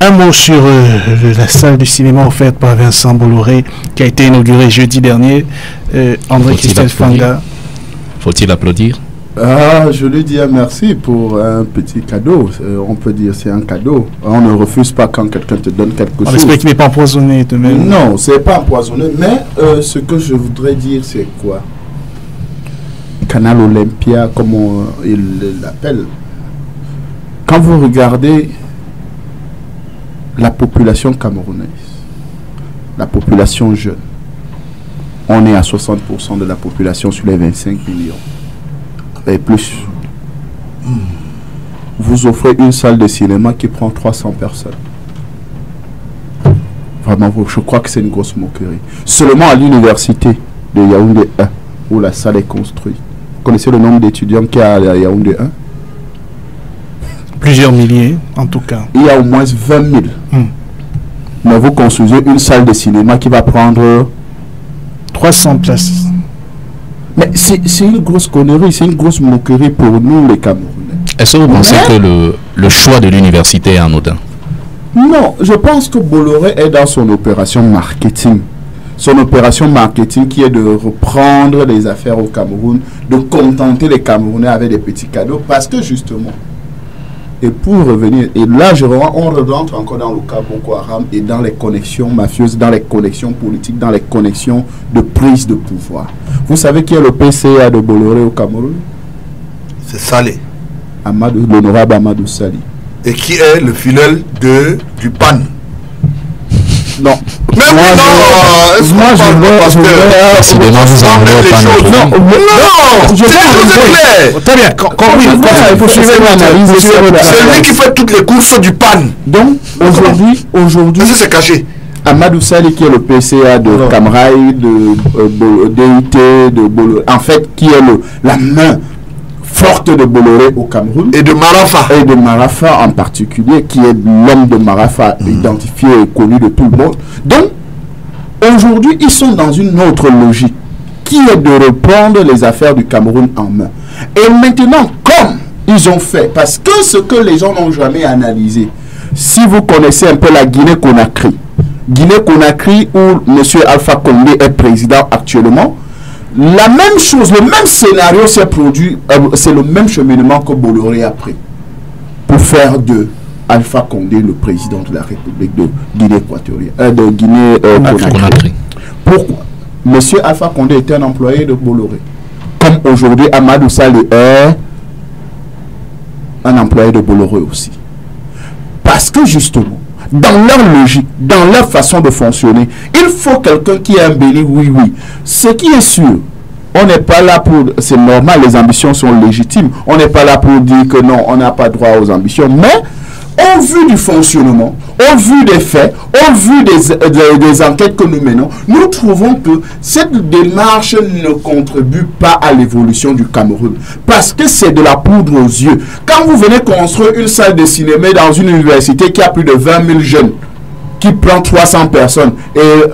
Un mot sur la salle du cinéma offerte par Vincent Bolloré qui a été inaugurée jeudi dernier. André-Christophe Fanga. Faut-il applaudir? Je lui dis merci pour un petit cadeau. On peut dire c'est un cadeau. On ne refuse pas quand quelqu'un te donne quelque chose. On espère qu'il n'est pas empoisonné de même. Non, c'est pas empoisonné. Mais ce que je voudrais dire, c'est quoi? Canal Olympia, comme il l'appelle. Quand vous regardez la population camerounaise, la population jeune, on est à 60% de la population sur les 25 millions. Et plus. Vous offrez une salle de cinéma qui prend 300 personnes. Vraiment, je crois que c'est une grosse moquerie. Seulement à l'université de Yaoundé 1, où la salle est construite. Vous connaissez le nombre d'étudiants qu'il y a à Yaoundé 1? Plusieurs milliers, en tout cas. Il y a au moins 20 000. Mais vous construisez une salle de cinéma qui va prendre 300 places. Mais c'est une grosse connerie, c'est une grosse moquerie pour nous les Camerounais. Est-ce que vous pensez que le choix de l'université est anodin? Non, je pense que Bolloré est dans son opération marketing. Son opération marketing qui est de reprendre les affaires au Cameroun, de contenter les Camerounais avec des petits cadeaux, parce que justement, et pour revenir, et là on rentre encore dans le cas Boko Haram et dans les connexions mafieuses, dans les connexions politiques, dans les connexions de prise de pouvoir. Vous savez qui est le PCA de Bolloré au Cameroun? C'est Salé. L'honorable Amadou Sali. Et qui est le filleul du PAN. Non. Mais moi, je veux très bien. Il faut suivre l'analyse. C'est lui qui fait toutes les courses du PAN. Donc, aujourd'hui, c'est caché. Amadou Sali, qui est le PCA de Camraï, de DUT, de Bolloré, en fait, qui est la main forte de Bolloré au Cameroun. Et de Marafa. Et de Marafa en particulier, qui est l'homme de Marafa identifié et connu de tout le monde. Donc, aujourd'hui, ils sont dans une autre logique, qui est de reprendre les affaires du Cameroun en main. Et maintenant, comme ils ont fait, parce que ce que les gens n'ont jamais analysé, si vous connaissez un peu la Guinée-Conakry, où M. Alpha Condé est président actuellement, la même chose, le même scénario s'est produit, c'est le même cheminement que Bolloré a pris pour faire de Alpha Condé le président de la République de Guinée-Conakry. Pourquoi? Monsieur Alpha Condé était un employé de Bolloré. Comme aujourd'hui, Amadou Sali est un employé de Bolloré aussi. Parce que justement, dans leur logique, dans leur façon de fonctionner, il faut quelqu'un qui est un béni, oui. Ce qui est sûr, on n'est pas là pour... C'est normal, les ambitions sont légitimes. On n'est pas là pour dire que non, on n'a pas droit aux ambitions. Mais, au vu du fonctionnement, au vu des faits, au vu des enquêtes que nous menons, nous trouvons que cette démarche ne contribue pas à l'évolution du Cameroun. Parce que c'est de la poudre aux yeux. Quand vous venez construire une salle de cinéma dans une université qui a plus de 20 000 jeunes, qui prend 300 personnes, et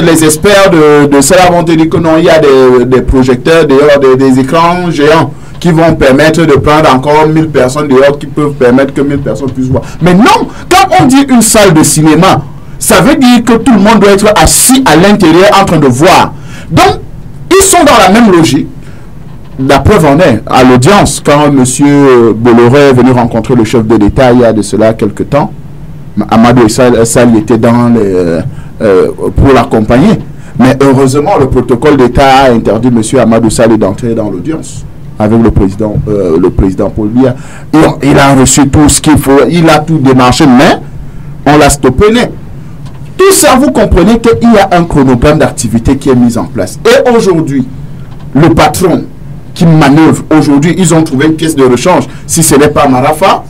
les experts de cela vont te dire que non, il y a des projecteurs dehors, des écrans géants qui vont permettre de prendre encore 1000 personnes dehors, qui peuvent permettre que 1000 personnes puissent voir. Mais non, quand on dit une salle de cinéma, ça veut dire que tout le monde doit être assis à l'intérieur en train de voir. Donc, ils sont dans la même logique. La preuve en est, à l'audience, quand M. Bolloré est venu rencontrer le chef de l'État il y a de cela quelques temps, Amadou Sali était dans pour l'accompagner. Mais heureusement, le protocole d'État a interdit M. Amadou Sali d'entrer dans l'audience avec le président Paul Biya. Il a reçu tout ce qu'il faut, il a tout démarché, mais on l'a stoppé net. Tout ça, vous comprenez qu'il y a un chronogramme d'activité qui est mis en place. Et aujourd'hui, le patron qui manœuvre, aujourd'hui, ils ont trouvé une pièce de rechange. Si ce n'est pas Marafa,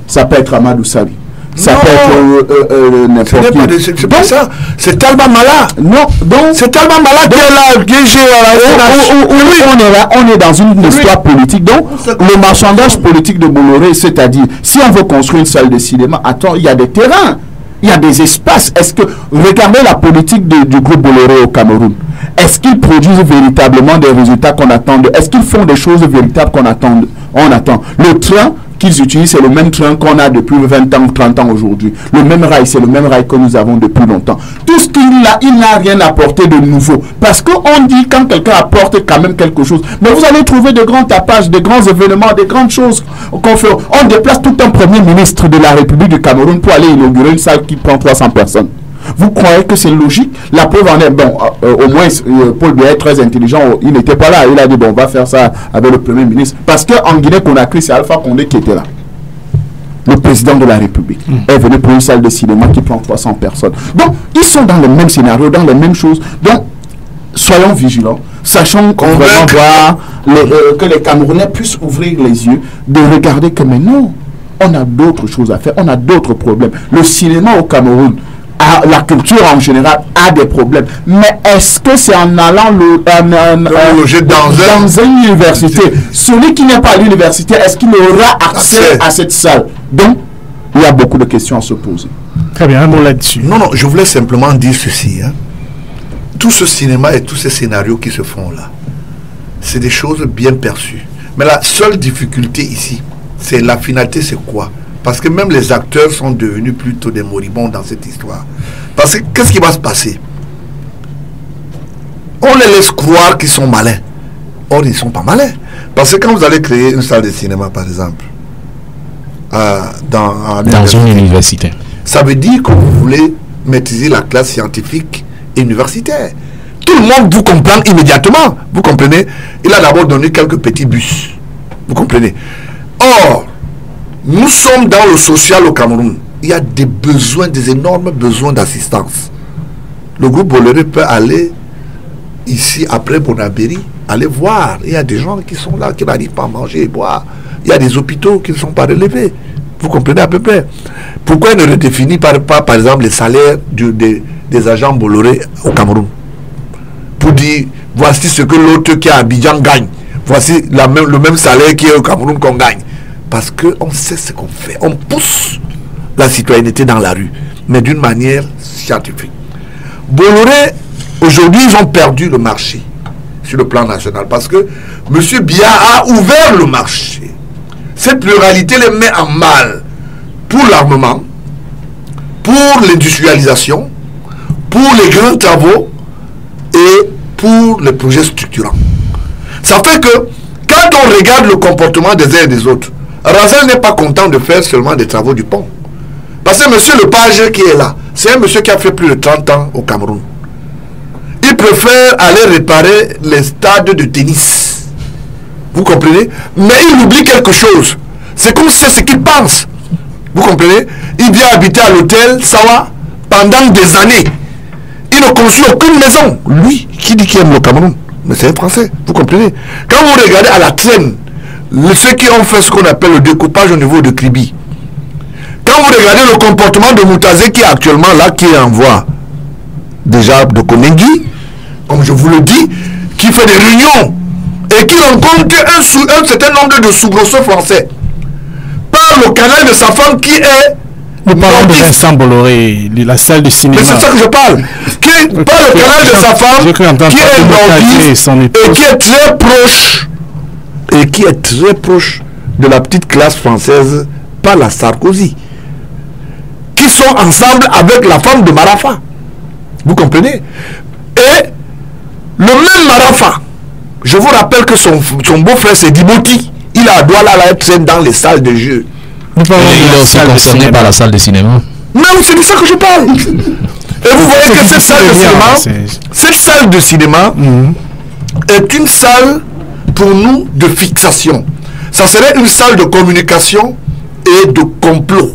ça peut être Amadou Sali. Ça peut être n'importe qui. C'est pas ça. C'est Talba Mala. Non, donc c'est Talba Mala qui est là, on est dans une histoire politique. Donc, le marchandage politique de Bolloré, c'est-à-dire, si on veut construire une salle de cinéma, attends, il y a des terrains, il y a des espaces. Est-ce que, regardez la politique du groupe Bolloré au Cameroun. Est-ce qu'ils produisent véritablement des résultats qu'on attend? Est-ce qu'ils font des choses véritables qu'on attend? On attend. Le train qu'ils utilisent, c'est le même train qu'on a depuis 20 ans, 30 ans aujourd'hui. Le même rail, c'est le même rail que nous avons depuis longtemps. Tout ce qu'il a, il n'a rien apporté de nouveau. Parce qu'on dit quand quelqu'un apporte quand même quelque chose. Mais vous allez trouver de grands tapages, de grands événements, de grandes choses qu'on fait. On déplace tout un premier ministre de la République du Cameroun pour aller inaugurer une salle qui prend 300 personnes. Vous croyez que c'est logique? La preuve en est, bon, au moins Paul Biya est très intelligent, il n'était pas là, il a dit bon, on va faire ça avec le Premier ministre. Parce qu'en Guinée-Conakry, c'est Alpha Condé qui était là. Le président de la République est venu pour une salle de cinéma qui prend 300 personnes. Donc, ils sont dans le même scénario, dans les mêmes choses. Donc, soyons vigilants, sachons qu'on vraiment doit que les Camerounais puissent ouvrir les yeux, de regarder que mais non, on a d'autres choses à faire, on a d'autres problèmes. Le cinéma au Cameroun, la culture en général a des problèmes. Mais est-ce que c'est en allant loger dans une université? Celui qui n'est pas à l'université, est-ce qu'il aura accès à cette salle? Donc, il y a beaucoup de questions à se poser. Très bien, un mot là-dessus. Non, non, je voulais simplement dire ceci. Hein. Tout ce cinéma et tous ces scénarios qui se font là, c'est des choses bien perçues. Mais la seule difficulté ici, c'est la finalité, c'est quoi? Parce que même les acteurs sont devenus plutôt des moribonds dans cette histoire. Parce que qu'est-ce qui va se passer? On les laisse croire qu'ils sont malins. Or, ils ne sont pas malins. Parce que quand vous allez créer une salle de cinéma, par exemple, dans une université, ça veut dire que vous voulez maîtriser la classe scientifique et universitaire. Tout le monde vous comprend immédiatement. Vous comprenez? Il a d'abord donné quelques petits bus. Vous comprenez? Or, nous sommes dans le social au Cameroun. Il y a des besoins, des énormes besoins d'assistance. Le groupe Bolloré peut aller ici, après Bonabéry, aller voir. Il y a des gens qui sont là, qui n'arrivent pas à manger et boire. Il y a des hôpitaux qui ne sont pas relevés. Vous comprenez à peu près? Pourquoi il ne redéfinit pas, par exemple, les salaires des agents Bolloré au Cameroun? Pour dire, voici ce que l'autre qui est à Abidjan gagne. Voici le même salaire qui est au Cameroun qu'on gagne. Parce qu'on sait ce qu'on fait. On pousse la citoyenneté dans la rue, mais d'une manière scientifique. Bolloré, aujourd'hui, ils ont perdu le marché sur le plan national parce que M. Biya a ouvert le marché. Cette pluralité les met en mal pour l'armement, pour l'industrialisation, pour les grands travaux et pour les projets structurants. Ça fait que quand on regarde le comportement des uns et des autres, Razal n'est pas content de faire seulement des travaux du pont. Parce que M. Lepage qui est là, c'est un monsieur qui a fait plus de 30 ans au Cameroun. Il préfère aller réparer les stades de tennis. Vous comprenez? Mais il oublie quelque chose. C'est qu'on sait ce qu'il pense. Vous comprenez? Il vient habiter à l'hôtel Sawa pendant des années. Il ne construit aucune maison. Lui, qui dit qu'il aime le Cameroun? Mais c'est un Français. Vous comprenez? Quand vous regardez à la traîne, ceux qui ont fait ce qu'on appelle le découpage au niveau de Kribi. Quand vous regardez le comportement de Moutazé qui est actuellement là, qui est en voie déjà de Konengi, comme je vous le dis, qui fait des réunions et qui rencontre un certain nombre de sous-grosseurs français par le canal de sa femme qui est... Nous parlons de Vincent Bolloré, la salle de cinéma. Mais c'est ça que je parle. Par le canal de sa femme qui est nordiste et qui est très proche de la petite classe française par la Sarkozy, qui sont ensemble avec la femme de Marafa. Vous comprenez? Et le même Marafa, je vous rappelle que son beau-frère c'est Djibouti. Il a Douala à être dans les salles de jeu. Il est aussi concerné par la salle de cinéma. Non, c'est de ça que je parle. Et vous voyez que cette salle de cinéma est une salle pour nous de fixation. Ça serait une salle de communication et de complot.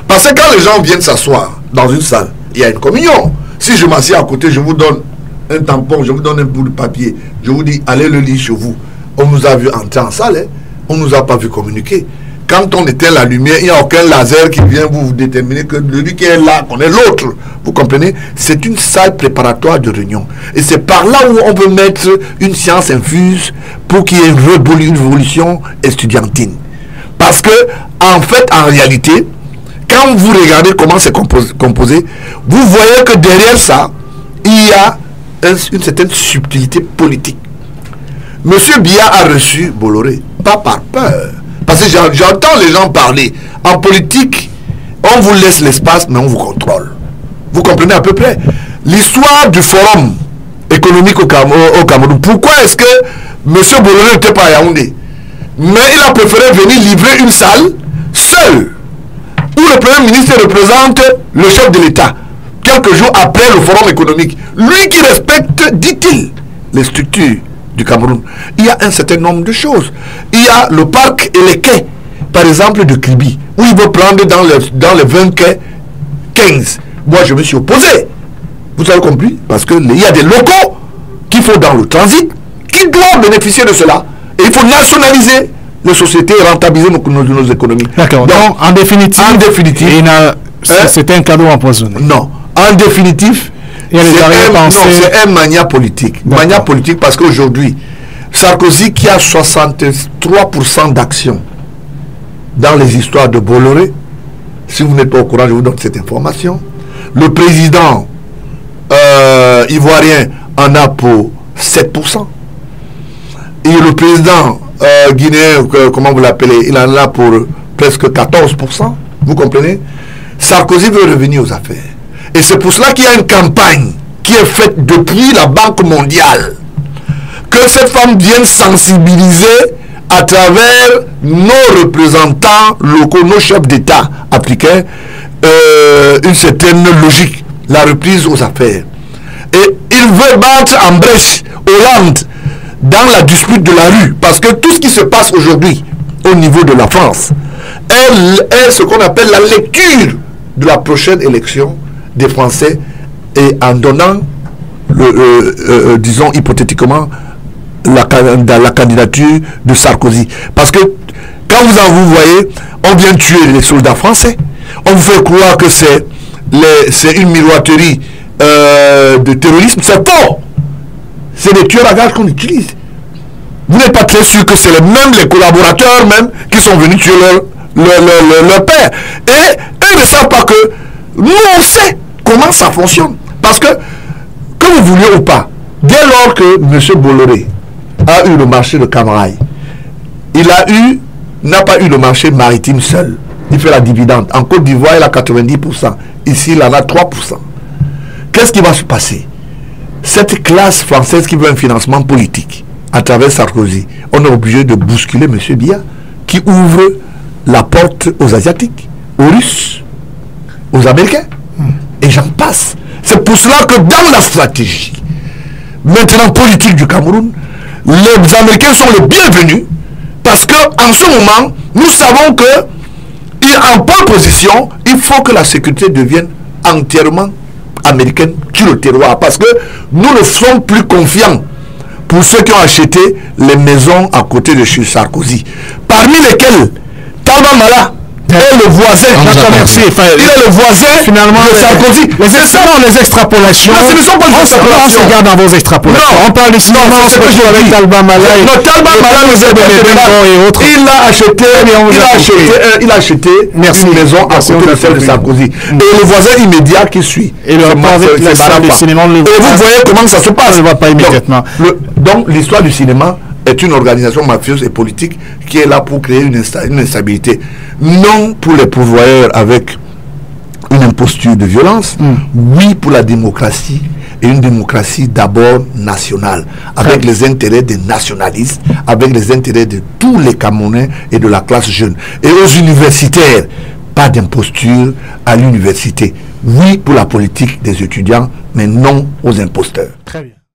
Parce que quand les gens viennent s'asseoir dans une salle, il y a une communion. Si je m'assieds à côté, je vous donne un tampon, je vous donne un bout de papier, je vous dis, allez le lire chez vous. On nous a vu entrer en salle, hein? On ne nous a pas vu communiquer. Quand on éteint la lumière, il n'y a aucun laser qui vient vous déterminer que lui qui est là, qu'on est l'autre. Vous comprenez? C'est une salle préparatoire de réunion. Et c'est par là où on peut mettre une science infuse pour qu'il y ait une révolution estudiantine. Parce que, en fait, en réalité, quand vous regardez comment c'est composé, vous voyez que derrière ça, il y a une certaine subtilité politique. Monsieur Biya a reçu Bolloré, pas par peur, Parce que j'entends les gens parler. En politique, on vous laisse l'espace, mais on vous contrôle. Vous comprenez à peu près? L'histoire du forum économique au Cameroun. Pourquoi est-ce que M. Bolloré n'était pas à Yaoundé? Mais il a préféré venir livrer une salle seul, où le Premier ministre représente le chef de l'État, quelques jours après le forum économique. Lui qui respecte, dit-il, les structures du Cameroun. Il y a un certain nombre de choses. Il y a le parc et les quais, par exemple, de Kribi, où il veut prendre dans les 20 quais 15. Moi, je me suis opposé. Vous avez compris? Parce qu'il y a des locaux qu'il faut dans le transit, qui doivent bénéficier de cela. Et il faut nationaliser les sociétés et rentabiliser nos économies. D'accord. Donc, en définitive, c'était un cadeau empoisonné. Non. En définitive, c'est un mania politique. Mania politique parce qu'aujourd'hui, Sarkozy qui a 63% d'actions dans les histoires de Bolloré, si vous n'êtes pas au courant, je vous donne cette information. Le président ivoirien en a pour 7%. Et le président guinéen, comment vous l'appelez, il en a pour presque 14%. Vous comprenez? Sarkozy veut revenir aux affaires. Et c'est pour cela qu'il y a une campagne qui est faite depuis la Banque mondiale. Que cette femme vienne sensibiliser à travers nos représentants locaux, nos chefs d'État africains, une certaine logique, la reprise aux affaires. Et il veut battre en brèche Hollande dans la dispute de la rue, parce que tout ce qui se passe aujourd'hui au niveau de la France est ce qu'on appelle la lecture de la prochaine élection des Français, et en donnant, disons hypothétiquement, la candidature de Sarkozy. Parce que quand vous voyez, on vient tuer les soldats français, on vous fait croire que c'est une miroiterie de terrorisme. C'est faux. C'est des tueurs à gages qu'on utilise. Vous n'êtes pas très sûr que c'est les collaborateurs même qui sont venus tuer leur père. Et eux ne savent pas que nous on sait comment ça fonctionne. Parce que vous vouliez ou pas, dès lors que M. Bolloré a eu le marché de Camaraï, il n'a pas eu le marché maritime seul. Il fait la dividende. En Côte d'Ivoire, il a 90%. Ici, il en a 3%. Qu'est-ce qui va se passer? Cette classe française qui veut un financement politique à travers Sarkozy, on est obligé de bousculer M. Biya, qui ouvre la porte aux Asiatiques, aux Russes, aux Américains, et j'en passe. C'est pour cela que dans la stratégie maintenant politique du Cameroun, les Américains sont les bienvenus, parce qu'en ce moment, nous savons que en pole position, il faut que la sécurité devienne entièrement américaine sur le terroir, parce que nous ne sommes plus confiants pour ceux qui ont acheté les maisons à côté de chez Sarkozy, parmi lesquels Talba Mala est le voisin. Il est le voisin finalement de Sarkozy. Les extrapolations. Ce ne sont pas des extrapolations. On se regarde dans vos extrapolations. Non, on parle ici avec Talba Mala. Talba Mala nous a donné et autres. Il a acheté une maison à côté de celle de Sarkozy. Et le voisin immédiat qui suit. Et le rapport avec la salle du cinéma. Et vous voyez comment ça se passe. On ne va pas immédiatement. Donc l'histoire du cinéma est une organisation mafieuse et politique qui est là pour créer une instabilité. Non pour les pourvoyeurs avec une imposture de violence, oui pour la démocratie, et une démocratie d'abord nationale, avec les intérêts des nationalistes, avec les intérêts de tous les Camerounais et de la classe jeune. Et aux universitaires, pas d'imposture à l'université. Oui pour la politique des étudiants, mais non aux imposteurs. Très bien.